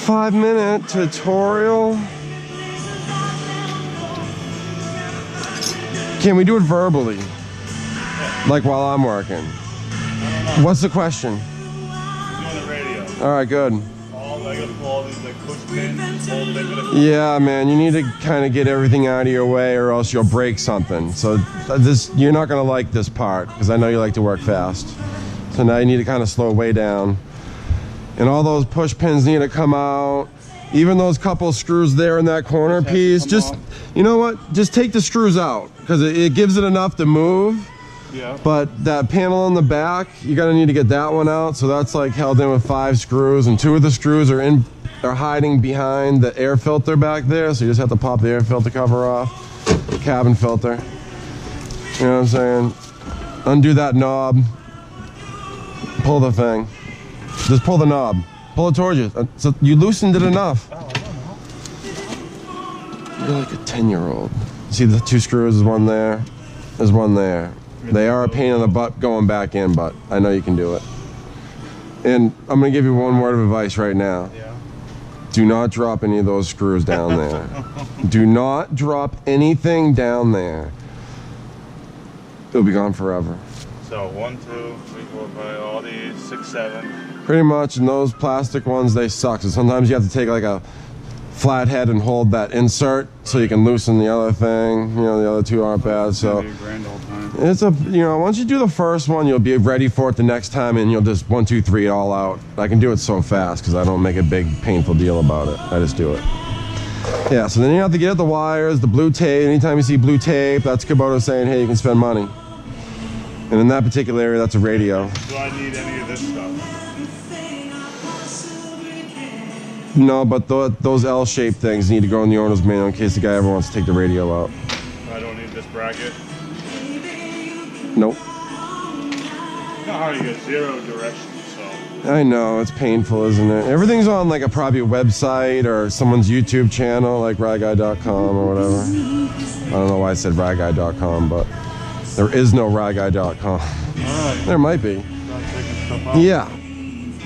5-minute tutorial. Can we do it verbally? Like while I'm working? What's the question? Doing the radio. All right, good. I gotta pull all these like push pins. Yeah, man, you need to kind of get everything out of your way or else you'll break something. So this, you're not gonna like this part because I know you like to work fast. So now you need to kind of slow way down. And all those push pins need to come out. Even those couple screws there in that corner piece, just, you know what? Just take the screws out because it gives it enough to move. Yeah. But that panel in the back, you're gonna need to get that one out. So that's like held in with 5 screws, and 2 of the screws are hiding behind the air filter back there. So you just have to pop the air filter cover off, the cabin filter. You know what I'm saying? Undo that knob, pull the thing. Just pull the knob. Pull it towards you. So you loosened it enough. You're like a 10-year-old. See the 2 screws, there's one there, there's one there. They are a pain in the butt going back in, but I know you can do it. And I'm gonna give you one word of advice right now. Yeah. Do not drop any of those screws down there. Do not drop anything down there. It'll be gone forever. So 1, 2, 3, 4, 5, all these 6, 7. Pretty much, and those plastic ones, they suck. So sometimes you have to take like a flathead and hold that insert so you can loosen the other thing. You know, the other 2 aren't bad. So it's a, you know, once you do the first one, you'll be ready for it the next time, and you'll just 1, 2, 3 it all out. I can do it so fast because I don't make a big painful deal about it. I just do it. Yeah. So then you have to get at the wires, the blue tape. Anytime you see blue tape, that's Kubota saying, hey, you can spend money. And in that particular area, that's a radio. Do I need any of this stuff? No, but those L-shaped things need to go in the owner's manual in case the guy ever wants to take the radio out. I don't need this bracket. Nope. You know how you get 0 directions, so. I know, it's painful, isn't it? Everything's on like probably a website or someone's YouTube channel, like radguy.com or whatever. I don't know why I said radguy.com, but there is no radguy.com. Alright. There might be. Start taking stuff out. Yeah.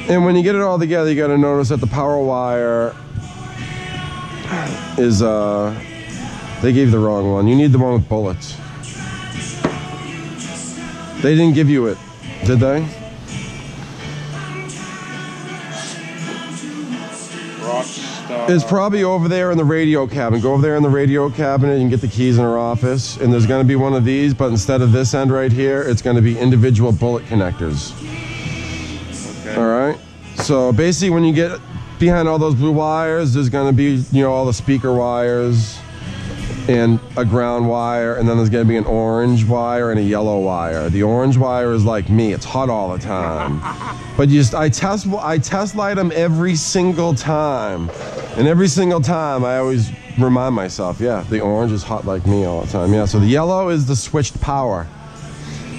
And when you get it all together, you got to notice that the power wire is, they gave you the wrong one. You need the one with bullets. They didn't give you it, did they? Rockstar. It's probably over there in the radio cabinet. Go over there in the radio cabinet, you can get the keys in her office, and there's going to be one of these, but instead of this end right here, it's going to be individual bullet connectors. Okay. All right. So basically, when you get behind all those blue wires, there's going to be, you know, all the speaker wires and a ground wire, and then there's going to be an orange wire and a yellow wire. The orange wire is like me; it's hot all the time. But I test light them every single time, and every single time I always remind myself, yeah, the orange is hot like me all the time. Yeah. So the yellow is the switched power.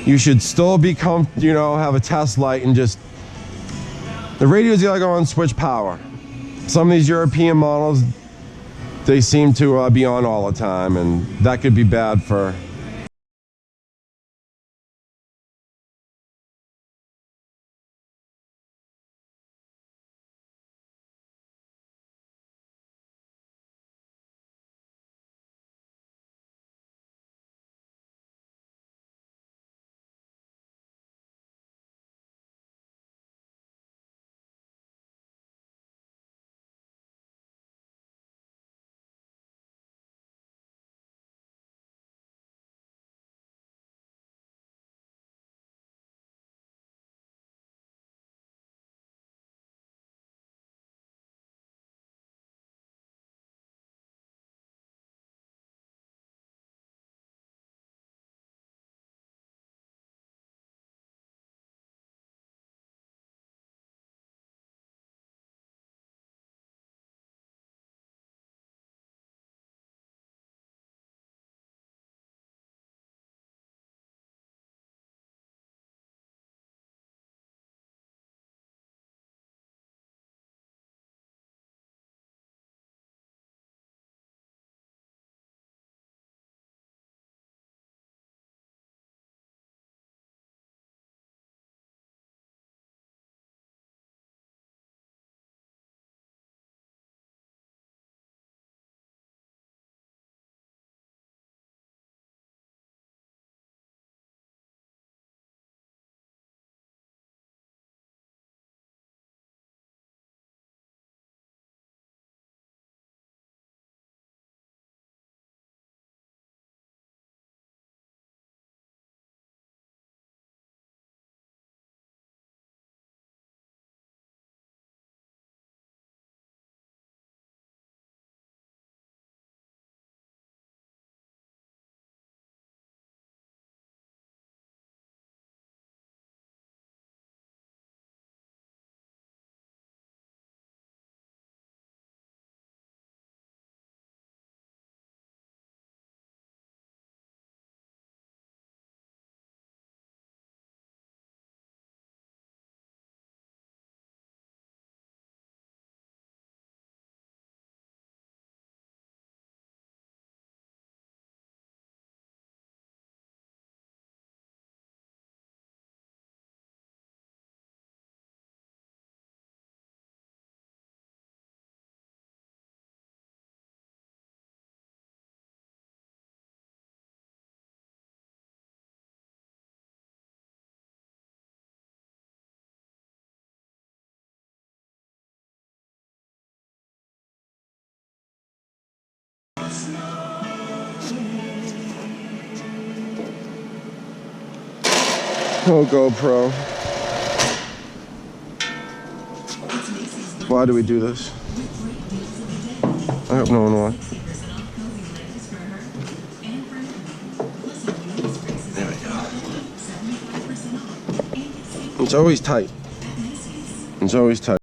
You should still be you know, have a test light and just. The radios gotta go on switch power. Some of these European models, they seem to be on all the time, and that could be bad for Oh, GoPro. Why do we do this? I hope no one watches. There we go. It's always tight. It's always tight.